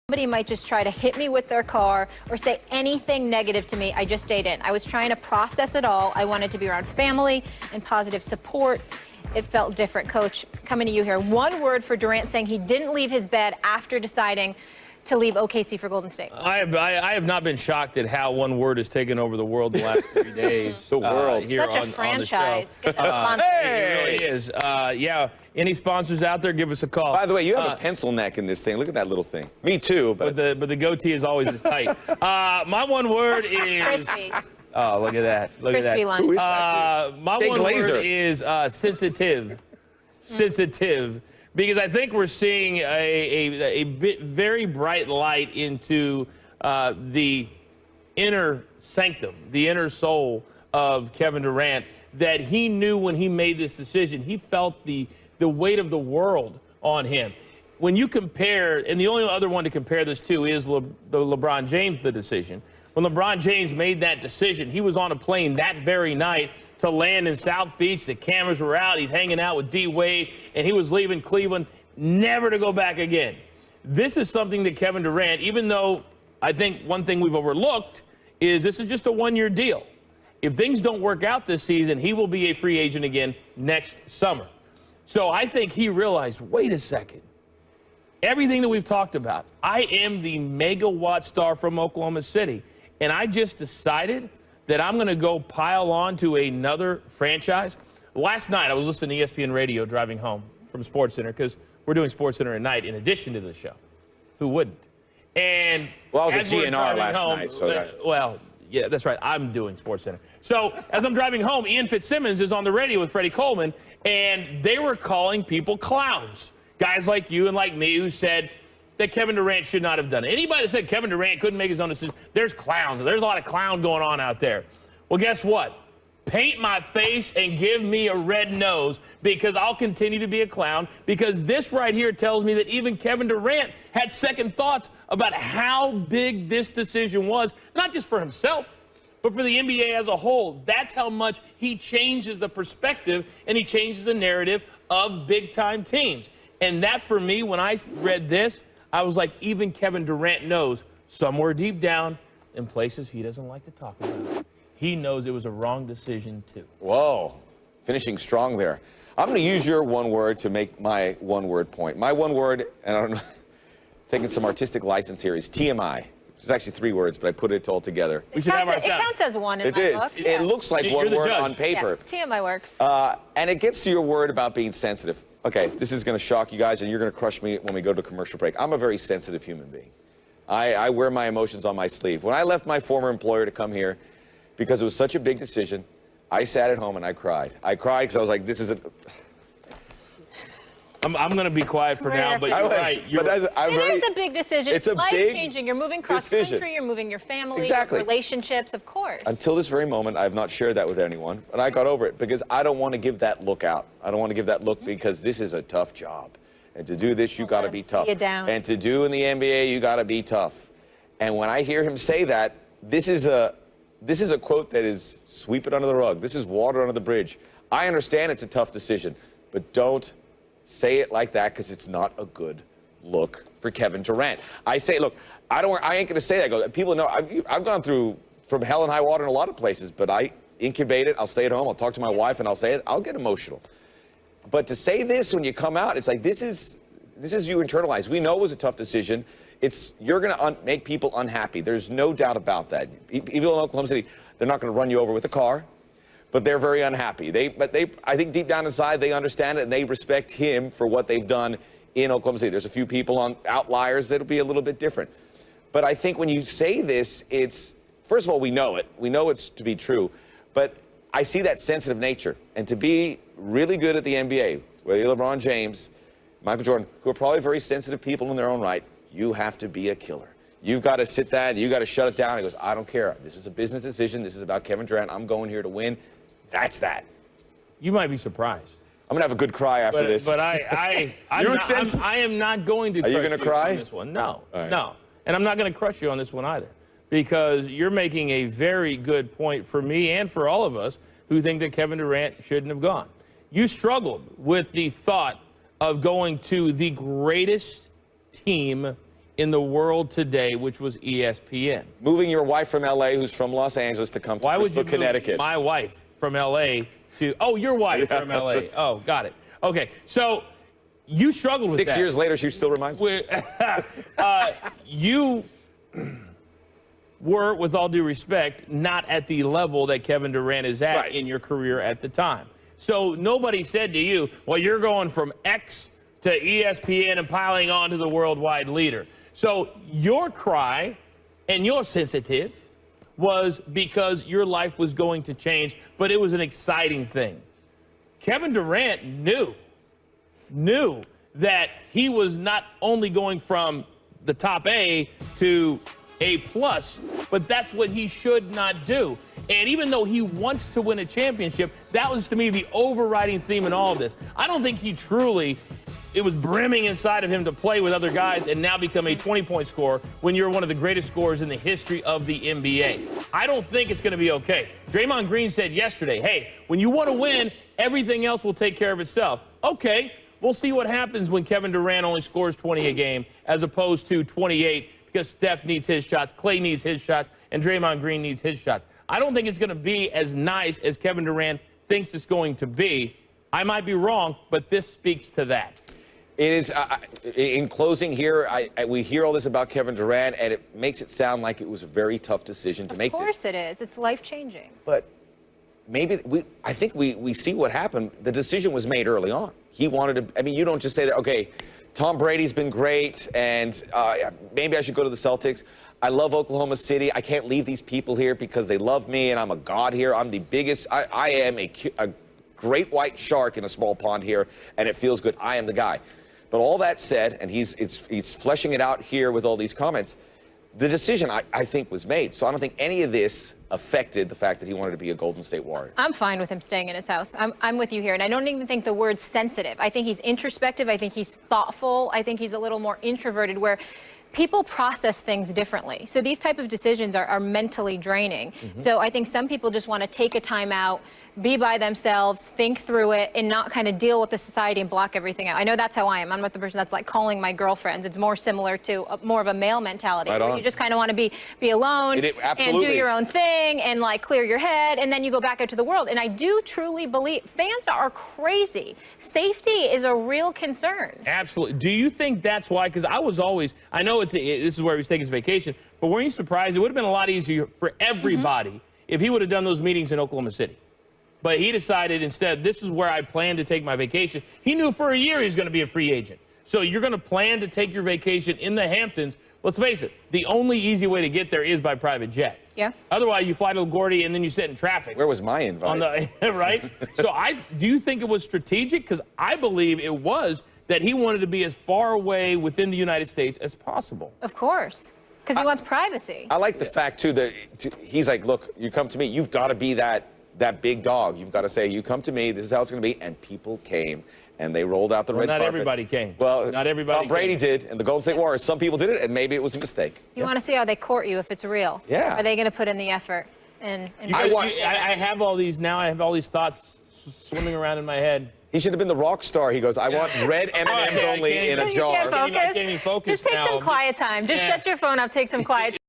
Somebody might just try to hit me with their car or say anything negative to me. I just stayed in. I was trying to process it all. I wanted to be around family and positive support. It felt different. Coach, coming to you here. One word for Durant saying he didn't leave his bed after deciding to leave OKC for Golden State. I have not been shocked at how one word has taken over the world the last 3 days. The world. Here Such a franchise. Get that sponsor. Hey! It really is. Yeah, any sponsors out there, give us a call. By the way, you have a pencil neck in this thing. Look at that little thing. Me too. But the goatee is always as tight. My one word is... Crispy. Oh, look at that. Look Crispy at that. lunch. Who is that, dude? My Jay one Glazer. word is sensitive. Sensitive. Because I think we're seeing a very bright light into the inner sanctum, the inner soul of Kevin Durant, that he knew when he made this decision. He felt the weight of the world on him. When you compare, and the only other one to compare this to is the LeBron James decision. When LeBron James made that decision, he was on a plane that very night to land in South Beach. The cameras were out. He's hanging out with D. Wade, and he was leaving Cleveland, never to go back again. This is something that Kevin Durant, even though I think one thing we've overlooked is this is just a one-year deal. If things don't work out this season, he will be a free agent again next summer. So I think he realized, wait a second. Everything that we've talked about, I am the megawatt star from Oklahoma City, and I just decided that I'm going to go pile on to another franchise. Last night, I was listening to ESPN radio driving home from SportsCenter because we're doing SportsCenter at night in addition to the show. Who wouldn't? And well, I was at as we're GNR driving last home, night. So well, yeah, that's right. I'm doing SportsCenter. So as I'm driving home, Ian Fitzsimmons is on the radio with Freddie Coleman, and they were calling people clowns. Guys like you and like me who said that Kevin Durant should not have done it. Anybody that said Kevin Durant couldn't make his own decision, there's clowns. There's a lot of clown going on out there. Well, guess what? Paint my face and give me a red nose because I'll continue to be a clown, because this right here tells me that even Kevin Durant had second thoughts about how big this decision was, not just for himself, but for the NBA as a whole. That's how much he changes the perspective and he changes the narrative of big-time teams. And that, for me, when I read this, I was like, even Kevin Durant knows somewhere deep down in places he doesn't like to talk about, he knows it was a wrong decision, too. whoa, finishing strong there. I'm going to use your one word to make my one-word point. My one word, and I don't know, taking some artistic license here, is TMI. It's actually 3 words, but I put it all together. It counts as one in It my is. book. It looks like one word on paper. Yeah, TMI works. And it gets to your word about being sensitive. Okay, this is going to shock you guys, and you're going to crush me when we go to commercial break. I'm a very sensitive human being. I wear my emotions on my sleeve. When I left my former employer to come here, because it was such a big decision, I sat at home and I cried. I cried because I was like, this is a... I'm going to be quiet for now, but you're right. It is a big decision. It's a life-changing. You're moving cross-country. decision. You're moving your family, Exactly. your relationships, of course. Until this very moment, I have not shared that with anyone, but I got over it because I don't want to give that look out. I don't want to give that look because this is a tough job. And to do this, you got to be tough. And to do in the NBA, you got to be tough. And when I hear him say that, this is a quote that is sweep it under the rug. This is water under the bridge. I understand it's a tough decision, but don't say it like that because it's not a good look for Kevin Durant. I say, look, I ain't going to say that. People know I've gone through from hell and high water in a lot of places, but I incubate it. I'll stay at home. I'll talk to my wife and I'll say it. I'll get emotional. But to say this when you come out, it's like this is you internalize. We know it was a tough decision. You're going to make people unhappy. There's no doubt about that. People in Oklahoma City, they're not going to run you over with a car, but they're very unhappy. I think deep down inside they understand it and they respect him for what they've done in Oklahoma City. There's a few people on outliers that'll be a little bit different. But I think when you say this, first of all, we know it. We know it's to be true. But I see that sensitive nature. And to be really good at the NBA, whether you're LeBron James, Michael Jordan, who are probably very sensitive people in their own right, you have to be a killer. You've got to sit that, you got to shut it down. He goes, I don't care. This is a business decision. This is about Kevin Durant. I'm going here to win. That's that. You might be surprised. I'm going to have a good cry after this. But I am not going to crush you going to cry on this one. No, right. No. And I'm not going to crush you on this one either, because you're making a very good point for me and for all of us who think that Kevin Durant shouldn't have gone. You struggled with the thought of going to the greatest team in the world today, which was ESPN. Moving your wife from L.A., who's from Los Angeles, to come to Bristol, Connecticut. My wife from L.A. to, oh, your wife from L.A. Oh, got it. Okay, so you struggled with that. 6 years later, she still reminds me. You were, with all due respect, not at the level that Kevin Durant is at in your career at the time. So nobody said to you, well, you're going from X to ESPN and piling on to the worldwide leader. So your cry, and you're sensitive, was because your life was going to change, but it was an exciting thing. Kevin Durant knew that he was not only going from the top A to A+, but that's what he should not do. And even though he wants to win a championship, that was, to me, the overriding theme in all of this. I don't think he truly, it was brimming inside of him to play with other guys and now become a 20-point scorer when you're one of the greatest scorers in the history of the NBA. I don't think it's going to be okay. Draymond Green said yesterday, hey, when you want to win, everything else will take care of itself. Okay, we'll see what happens when Kevin Durant only scores 20 a game as opposed to 28 because Steph needs his shots, Klay needs his shots, and Draymond Green needs his shots. I don't think it's going to be as nice as Kevin Durant thinks it's going to be. I might be wrong, but this speaks to that. It is, in closing here, we hear all this about Kevin Durant, and it makes it sound like it was a very tough decision to make. Of course it is. It's life-changing. But maybe I think we see what happened. The decision was made early on. He wanted to, I mean, you don't just say that, okay, Tom Brady's been great, and maybe I should go to the Celtics. I love Oklahoma City. I can't leave these people here because they love me, and I'm a god here. I'm the biggest. I am a great white shark in a small pond here, and it feels good. I am the guy. But all that said, and he's fleshing it out here with all these comments, the decision, I think, was made. So I don't think any of this affected the fact that he wanted to be a Golden State Warrior. I'm fine with him staying in his house. I'm with you here. And I don't even think the word's sensitive. I think he's introspective. I think he's thoughtful. I think he's a little more introverted, where people process things differently. So these type of decisions are mentally draining. So I think some people just want to take a time out, be by themselves, think through it, and not kind of deal with the society and block everything out. I know that's how I am. I'm not the person that's like calling my girlfriends. It's more similar to more of a male mentality, where you just kind of want to be alone and do your own thing and like clear your head, and then you go back out to the world. And I do truly believe fans are crazy. Safety is a real concern. Absolutely. Do you think that's why? Because I was always, I know this is where he was taking his vacation, but weren't you surprised? It would have been a lot easier for everybody if he would have done those meetings in Oklahoma City. But he decided instead, this is where I plan to take my vacation. He knew for a year he was going to be a free agent. So you're going to plan to take your vacation in the Hamptons. Let's face it, the only easy way to get there is by private jet. Yeah. Otherwise, you fly to LaGuardia and then you sit in traffic. Where was my invite? Right? So do you think it was strategic? Because I believe it was, that he wanted to be as far away within the United States as possible. Of course. Because he wants privacy. I like the fact, too, that he's like, look, you come to me, you've got to be that big dog. You've got to say, you come to me, this is how it's going to be. And people came, and they rolled out the red carpet. Not everybody came. Well, not everybody Tom Brady did, and the Golden State Warriors, some people did it, and maybe it was a mistake. You want to see how they court you if it's real. Yeah. Are they going to put in the effort? And I have all these now. I have all these thoughts swimming around in my head. He should have been the rock star. He goes, I want red M&Ms only in a jar. You can't focus. I can't even focus Just take now. some quiet time. Just shut your phone up, take some quiet time.